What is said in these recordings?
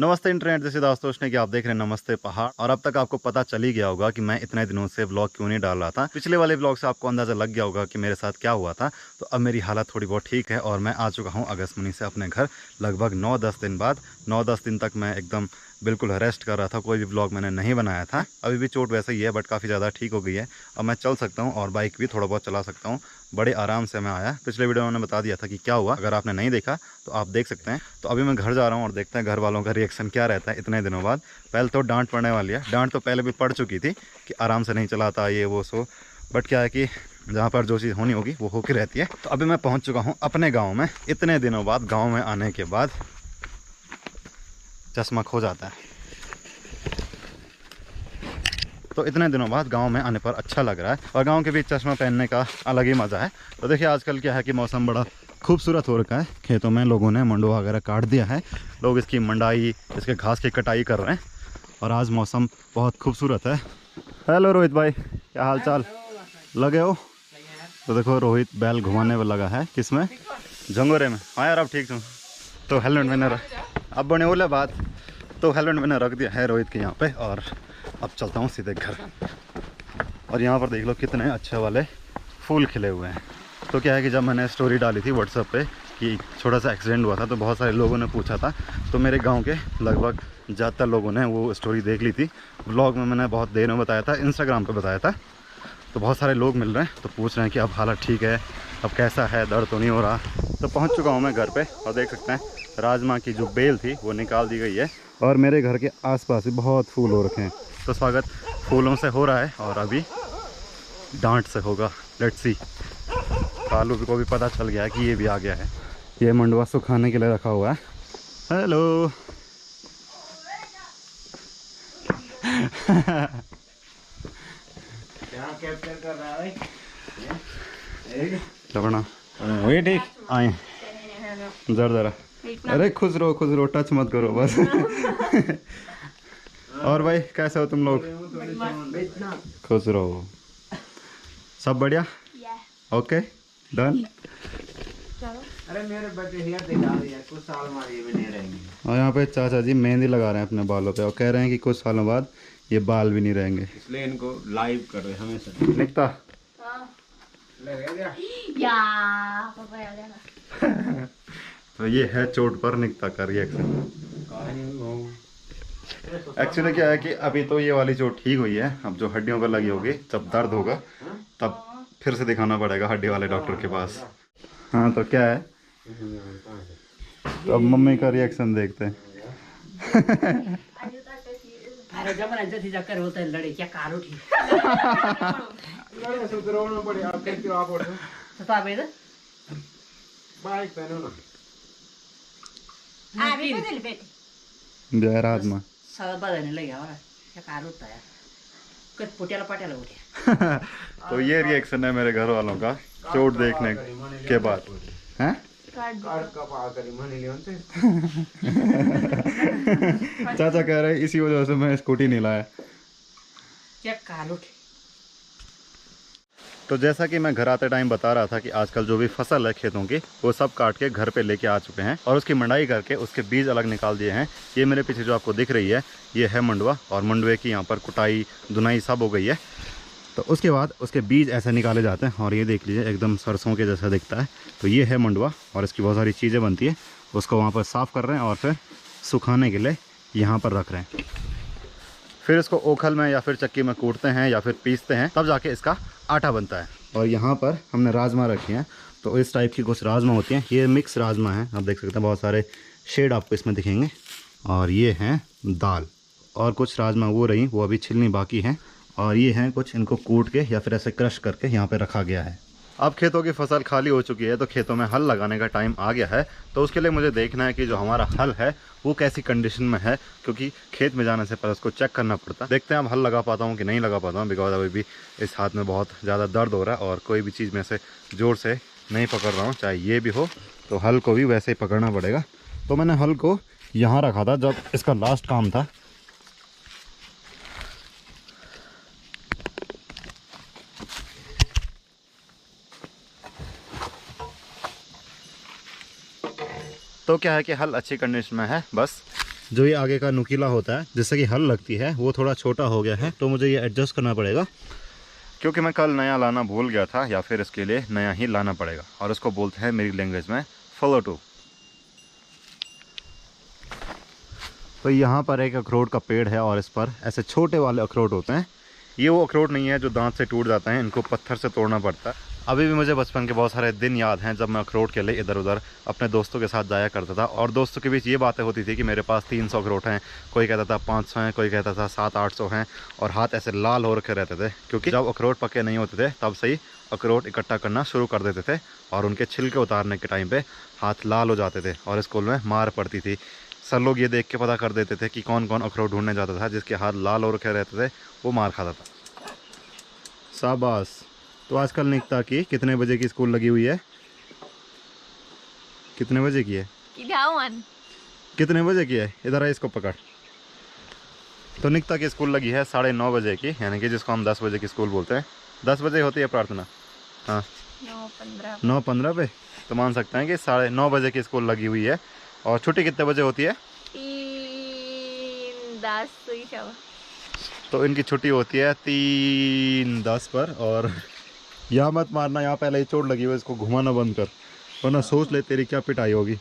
नमस्ते इंटरनेट जैसे दोस्तों ने कि आप देख रहे हैं नमस्ते पहाड़। और अब तक आपको पता चल ही गया होगा कि मैं इतने दिनों से व्लॉग क्यों नहीं डाल रहा था। पिछले वाले व्लॉग से आपको अंदाजा लग गया होगा कि मेरे साथ क्या हुआ था। तो अब मेरी हालत थोड़ी बहुत ठीक है और मैं आ चुका हूं अगस्त्यमुनि से अपने घर लगभग 9-10 दिन बाद। 9-10 दिन तक मैं एकदम बिल्कुल रेस्ट कर रहा था, कोई भी व्लॉग मैंने नहीं बनाया था। अभी भी चोट वैसे ही है बट काफ़ी ज़्यादा ठीक हो गई है। अब मैं चल सकता हूँ और बाइक भी थोड़ा बहुत चला सकता हूँ। बड़े आराम से मैं आया। पिछले वीडियो में मैंने बता दिया था कि क्या हुआ, अगर आपने नहीं देखा तो आप देख सकते हैं। तो अभी मैं घर जा रहा हूँ और देखते हैं घर वालों का रिएक्शन क्या रहता है इतने दिनों बाद। पहले तो डांट पड़ने वाली है, डांट तो पहले भी पड़ चुकी थी कि आराम से नहीं चलाता ये वो सो, बट क्या है कि जहाँ पर जो चीज़ होनी होगी वो होकर रहती है। तो अभी मैं पहुँच चुका हूँ अपने गाँव में। इतने दिनों बाद गाँव में आने के बाद चश्मा खो जाता है, तो इतने दिनों बाद गांव में आने पर अच्छा लग रहा है। और गांव के बीच चश्मा पहनने का अलग ही मज़ा है। तो देखिए आजकल क्या है कि मौसम बड़ा खूबसूरत हो रखा है। खेतों में लोगों ने मंडुआ वगैरह काट दिया है, लोग इसकी मंडाई, इसके घास की कटाई कर रहे हैं और आज मौसम बहुत खूबसूरत है। हेलो रोहित भाई, क्या हाल चाल? लगे हो? तो देखो रोहित बैल घुमाने में लगा है। किसमें? झंगोरे में। हाँ यार अब ठीक हूँ। तो हेलमेट मैंने अब बने बोले बात, तो हेलमेट मैंने रख दिया है रोहित के यहाँ पे और अब चलता हूँ सीधे घर। और यहाँ पर देख लो कितने अच्छे वाले फूल खिले हुए हैं। तो क्या है कि जब मैंने स्टोरी डाली थी व्हाट्सएप पे कि छोटा सा एक्सीडेंट हुआ था तो बहुत सारे लोगों ने पूछा था। तो मेरे गांव के लगभग ज़्यादातर लोगों ने वो स्टोरी देख ली थी। व्लॉग में मैंने बहुत देर में बताया था, इंस्टाग्राम पे बताया था। तो बहुत सारे लोग मिल रहे हैं तो पूछ रहे हैं कि अब हालत ठीक है, अब कैसा है, दर्द तो नहीं हो रहा। तो पहुँच चुका हूँ मैं घर पर और देख सकते हैं राजमा की जो बेल थी वो निकाल दी गई है। और मेरे घर के आसपास भी बहुत फूल हो रखे हैं। तो स्वागत फूलों से हो रहा है और अभी डांट से होगा। Let's see. कालू को भी पता चल गया है कि ये भी आ गया है। ये मंडुआ सुखाने के लिए रखा हुआ है। हेलो क्या कैप्चर कर रहा है लवना वही ठीक आए जरा जरा। अरे खुश रहो, टच मत करो बस। और भाई कैसे हो तुम लोग? खुश रहो, सब बढ़िया। Okay done. अरे मेरे बच्चे हियर दिखा दिया कुछ साल हमारे ये भी नहीं रहेंगे। और यहाँ पे चाचा जी मेहंदी लगा रहे हैं अपने बालों पे और कह रहे हैं कि कुछ सालों बाद ये बाल भी नहीं रहेंगे, इसलिए इनको लाइव कर रहे हमेशा। निकता। तो ये है चोट पर निकता का रिएक्शन। एक्चुअली क्या है कि अभी तो ये वाली चोट ठीक हुई है, अब जो हड्डियों पर लगी होगी जब दर्द होगा तब फिर से दिखाना पड़ेगा हड्डी वाले डॉक्टर के पास। हाँ तो क्या है, तो अब मम्मी का रिएक्शन देखते हैं। अरे जमाना जैसी चक्कर होता है लड़े क्या कारो ठीक लड़े से रोना पड़े आप कहते हो आप और तो आप इधर बाइक पहनो ना आ भी बदल बेटे जय राजमा सब बदलने लगे और क्या कारो होता है कुछ पुटियाला पटियाला हो गया। तो ये रिएक्शन है मेरे घर वालों का चोट देखने के बाद। हैं कार्ड का पा करी मनी लियोन से चाचा कह रहे इसी वजह से मैं स्कूटी नहीं लाया। क्या कारो तो जैसा कि मैं घर आते टाइम बता रहा था कि आजकल जो भी फसल है खेतों की वो सब काट के घर पे लेके आ चुके हैं और उसकी मंडाई करके उसके बीज अलग निकाल दिए हैं। ये मेरे पीछे जो आपको दिख रही है ये है मंडुआ और मंडुए की यहाँ पर कुटाई धुनाई सब हो गई है। तो उसके बाद उसके बीज ऐसे निकाले जाते हैं और ये देख लीजिए एकदम सरसों के जैसा दिखता है। तो ये है मंडुआ और इसकी बहुत सारी चीज़ें बनती है। उसको वहाँ पर साफ़ कर रहे हैं और फिर सुखाने के लिए यहाँ पर रख रहे हैं। फिर इसको ओखल में या फिर चक्की में कूटते हैं या फिर पीसते हैं, तब जाके इसका आटा बनता है। और यहाँ पर हमने राजमा रखी हैं, तो इस टाइप की कुछ राजमा होती हैं। ये मिक्स राजमा है, आप देख सकते हैं बहुत सारे शेड आपको इसमें दिखेंगे। और ये हैं दाल और कुछ राजमा वो रही वो अभी छिलनी बाकी हैं। और ये हैं कुछ, इनको कूट के या फिर ऐसे क्रश करके यहाँ पे रखा गया है। अब खेतों की फसल खाली हो चुकी है तो खेतों में हल लगाने का टाइम आ गया है। तो उसके लिए मुझे देखना है कि जो हमारा हल है वो कैसी कंडीशन में है, क्योंकि खेत में जाने से पहले उसको चेक करना पड़ता है। देखते हैं अब हल लगा पाता हूँ कि नहीं लगा पाता हूँ, बिकॉज अभी भी इस हाथ में बहुत ज़्यादा दर्द हो रहा है और कोई भी चीज़ में से ज़ोर से नहीं पकड़ रहा हूँ, चाहे ये भी हो। तो हल को भी वैसे ही पकड़ना पड़ेगा। तो मैंने हल को यहाँ रखा था जब इसका लास्ट काम था। तो क्या है कि हल अच्छी कंडीशन में है, बस जो ये आगे का नुकीला होता है जिससे कि हल लगती है वो थोड़ा छोटा हो गया है, तो मुझे ये एडजस्ट करना पड़ेगा क्योंकि मैं कल नया लाना भूल गया था, या फिर इसके लिए नया ही लाना पड़ेगा। और इसको बोलते हैं मेरी लैंग्वेज में फलोटू। तो यहाँ पर एक अखरोट का पेड़ है और इस पर ऐसे छोटे वाले अखरोट होते हैं। ये वो अखरोट नहीं है जो दांत से टूट जाते हैं, इनको पत्थर से तोड़ना पड़ता है। अभी भी मुझे बचपन के बहुत सारे दिन याद हैं जब मैं अखरोट के लिए इधर उधर अपने दोस्तों के साथ जाया करता था, और दोस्तों के बीच ये बातें होती थी कि मेरे पास 300 अखरोट हैं, कोई कहता था 500 हैं, कोई कहता था 700-800 हैं, और हाथ ऐसे लाल हो रखे रहते थे क्योंकि जब अखरोट पके नहीं होते थे तब से ही अखरोट इकट्ठा करना शुरू कर देते थे, और उनके छिलके उतारने के टाइम पर हाथ लाल हो जाते थे और स्कूल में मार पड़ती थी। सर लोग ये देख के पता कर देते थे कि कौन कौन अखरोट ढूंढने जाता था, जिसके हाथ लाल हो रखे रहते थे वो मार खाता था। शाबाश। तो आजकल निकता की कितने बजे की स्कूल लगी हुई है? कितने बजे की है? कितने बजे की है? इधर है, इसको पकड़। तो निकता की स्कूल लगी है 9:30 बजे की, यानी कि जिसको हम 10 बजे की स्कूल बोलते हैं। 10 बजे होती है प्रार्थना। हाँ 9:15 पे तो मान सकते हैं कि 9:30 बजे की स्कूल लगी हुई है। और छुट्टी कितने बजे होती है? 3:10। तो इनकी छुट्टी होती है 3:10 पर। और यहाँ मत मारना, यहाँ पहले ही चोट लगी हुई है, इसको घुमाना बंद कर वरना सोच ले तेरी क्या पिटाई होगी।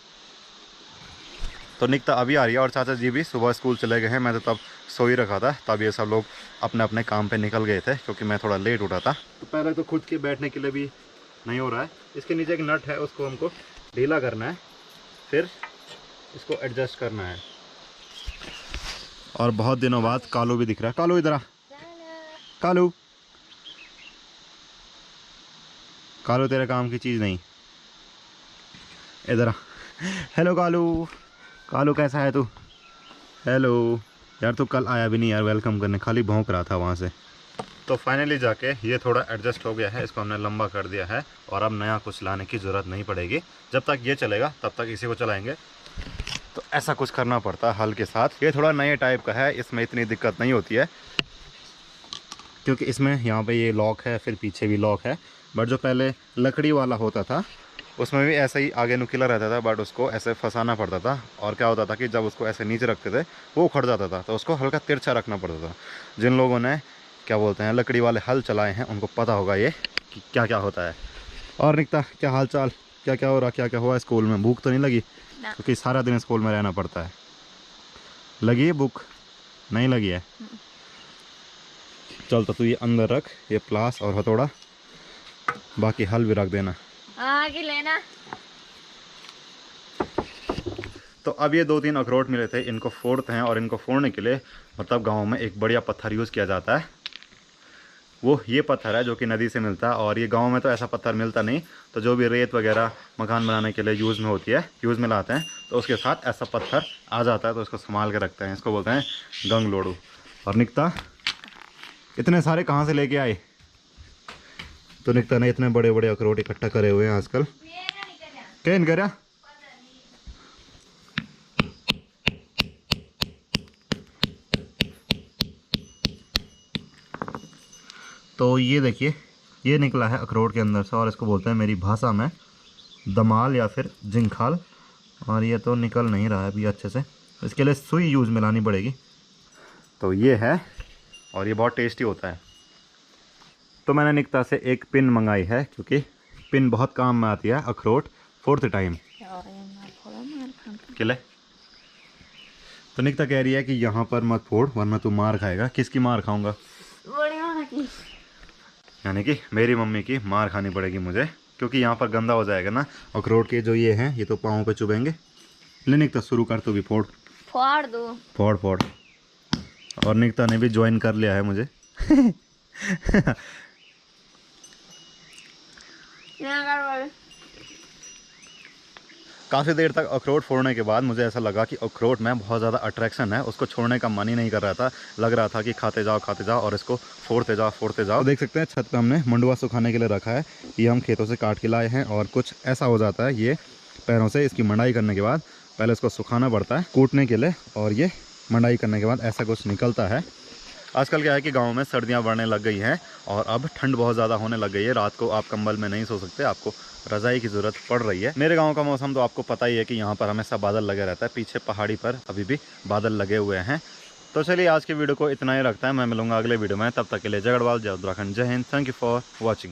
तो निकता अभी आ रही है और चाचा जी भी सुबह स्कूल चले गए हैं। मैं तो तब सो ही रखा था, तब ये सब लोग अपने अपने काम पे निकल गए थे क्योंकि मैं थोड़ा लेट उठा था। तो पहले तो खुद के बैठने के लिए भी नहीं हो रहा है। इसके नीचे एक नट है, उसको हमको ढीला करना है, फिर इसको एडजस्ट करना है। और बहुत दिनों बाद कालू भी दिख रहा है। कालू इधर आ। कालू, कालू तेरे काम की चीज़ नहीं, इधर आ। हेलो कालू। कालू कैसा है तू? हेलो। यार तू कल आया भी नहीं यार वेलकम करने, खाली भौंक रहा था वहाँ से। तो फाइनली जाके ये थोड़ा एडजस्ट हो गया है, इसको हमने लंबा कर दिया है और अब नया कुछ लाने की ज़रूरत नहीं पड़ेगी। जब तक ये चलेगा तब तक इसी को चलाएंगे। तो ऐसा कुछ करना पड़ता है हल के साथ। ये थोड़ा नए टाइप का है, इसमें इतनी दिक्कत नहीं होती है क्योंकि इसमें यहाँ पे ये लॉक है, फिर पीछे भी लॉक है। बट जो पहले लकड़ी वाला होता था उसमें भी ऐसा ही आगे नुकीला रहता था, बट उसको ऐसे फंसाना पड़ता था। और क्या होता था कि जब उसको ऐसे नीचे रखते थे वो उखड़ जाता था, तो उसको हल्का तिरछा रखना पड़ता था। जिन लोगों ने क्या बोलते हैं लकड़ी वाले हल चलाए हैं उनको पता होगा ये कि क्या क्या होता है। और निकता क्या हाल चाल, क्या क्या हो रहा, क्या क्या हुआ स्कूल में? भूख तो नहीं लगी? क्योंकि सारा दिन स्कूल में रहना पड़ता है। लगी है भूख? नहीं लगी है? चल तो तू ये अंदर रख, ये प्लास और हथौड़ा, बाकी हल भी रख देना। आगे लेना। तो अब ये 2-3 अखरोट मिले थे, इनको फोड़ते हैं। और इनको फोड़ने के लिए मतलब गांव में एक बढ़िया पत्थर यूज़ किया जाता है। वो ये पत्थर है जो कि नदी से मिलता है, और ये गांव में तो ऐसा पत्थर मिलता नहीं। तो जो भी रेत वगैरह मकान बनाने के लिए यूज़ में होती है, यूज़ में लाते हैं, तो उसके साथ ऐसा पत्थर आ जाता है, तो इसको संभाल के रखते हैं। इसको बोलते हैं गंग लोड़ू। और निकता इतने सारे कहाँ से लेके आए? तो निकता ने इतने बड़े बड़े अखरोट इकट्ठा करे हुए हैं आजकल। क्या इन करा? तो ये देखिए, ये निकला है अखरोट के अंदर से, और इसको बोलते हैं मेरी भाषा में दमाल या फिर जिंखाल। और ये तो निकल नहीं रहा है अभी अच्छे से, इसके लिए सुई यूज़ में लानी पड़ेगी। तो ये है, और ये बहुत टेस्टी होता है। तो मैंने निकता से एक पिन मंगाई है क्योंकि पिन बहुत काम में आती है अखरोट फोड़ते टाइम के लिए। तो निकता कह रही है कि यहाँ पर मत फोड़ वरना तू मार खाएगा। किसकी मार खाऊंगा? यानी कि मेरी मम्मी की मार खानी पड़ेगी मुझे, क्योंकि यहाँ पर गंदा हो जाएगा ना। अखरोट के जो ये हैं ये तो पाँव पे चुभेंगे। ले निकता शुरू कर, तू भी फोड़। फोड़ दो। फोड़ फोड़। और निकता ने भी ज्वाइन कर लिया है मुझे। काफ़ी देर तक अखरोट फोड़ने के बाद मुझे ऐसा लगा कि अखरोट में बहुत ज़्यादा अट्रैक्शन है, उसको छोड़ने का मन ही नहीं कर रहा था। लग रहा था कि खाते जाओ और इसको फोड़ते जाओ। देख सकते हैं छत पे हमने मंडुआ सुखाने के लिए रखा है। ये हम खेतों से काट के लाए हैं, और कुछ ऐसा हो जाता है ये पैरों से। इसकी मंडाई करने के बाद पहले इसको सुखाना पड़ता है कूटने के लिए, और ये मंडाई करने के बाद ऐसा कुछ निकलता है। आजकल क्या है कि गाँव में सर्दियाँ बढ़ने लग गई हैं और अब ठंड बहुत ज़्यादा होने लग गई है। रात को आप कंबल में नहीं सो सकते, आपको रज़ाई की ज़रूरत पड़ रही है। मेरे गांव का मौसम तो आपको पता ही है कि यहाँ पर हमेशा बादल लगे रहता है, पीछे पहाड़ी पर अभी भी बादल लगे हुए हैं। तो चलिए आज की वीडियो को इतना ही रखता है, मैं मिलूंगा अगले वीडियो में। तब तक के लिए जय गढ़वाल, जय उत्तराखंड, जय Hind. Thank you for watching.